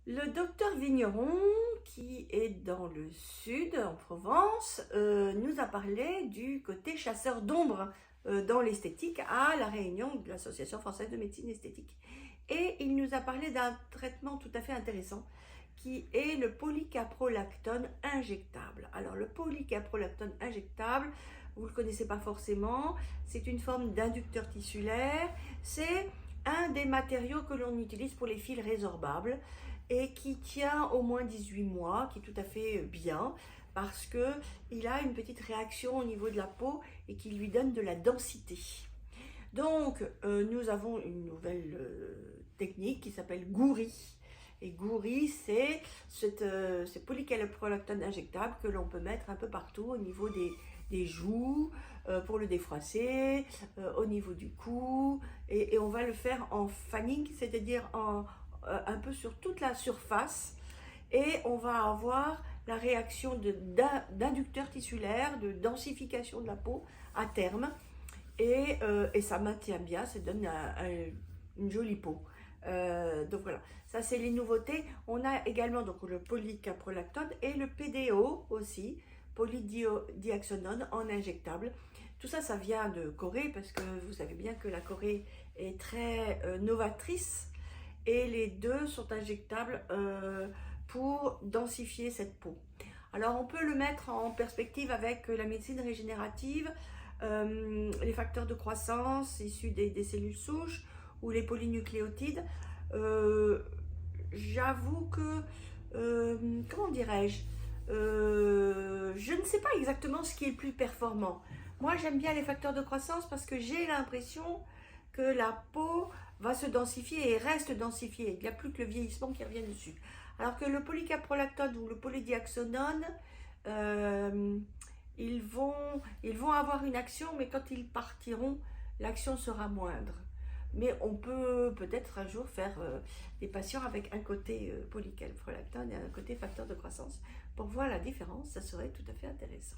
Le docteur Vigneron, qui est dans le sud, en Provence, nous a parlé du côté chasseur d'ombre dans l'esthétique à La Réunion de l'Association française de médecine esthétique. Et il nous a parlé d'un traitement tout à fait intéressant qui est le polycaprolactone injectable. Alors le polycaprolactone injectable, vous ne le connaissez pas forcément, c'est une forme d'inducteur tissulaire, c'est un des matériaux que l'on utilise pour les fils résorbables et qui tient au moins 18 mois, qui est tout à fait bien parce qu'il a une petite réaction au niveau de la peau et qui lui donne de la densité. Donc, nous avons une nouvelle technique qui s'appelle Gouri. Et Gouri, c'est ce polycaprolactone injectable que l'on peut mettre un peu partout au niveau des joues, pour le défroisser, au niveau du cou. Et on va le faire en fanning, c'est-à-dire un peu sur toute la surface. Et on va avoir la réaction d'inducteur tissulaire, de densification de la peau à terme. Et ça maintient bien, ça donne une jolie peau. Donc voilà, ça c'est les nouveautés. On a également donc le polycaprolactone et le PDO aussi, polydioxonone en injectable. Tout ça, ça vient de Corée parce que vous savez bien que la Corée est très novatrice et les deux sont injectables pour densifier cette peau. Alors on peut le mettre en perspective avec la médecine régénérative, les facteurs de croissance issus des cellules souches ou les polynucléotides. J'avoue que, comment dirais-je, je ne sais pas exactement ce qui est le plus performant. Moi j'aime bien les facteurs de croissance parce que j'ai l'impression que la peau va se densifier et reste densifiée. Il n'y a plus que le vieillissement qui revient dessus. Alors que le polycaprolactone ou le polydioxonone, ils vont avoir une action, mais quand ils partiront, l'action sera moindre. Mais on peut peut-être un jour faire des patients avec un côté polycaprolactone et un côté facteur de croissance pour voir la différence, ça serait tout à fait intéressant.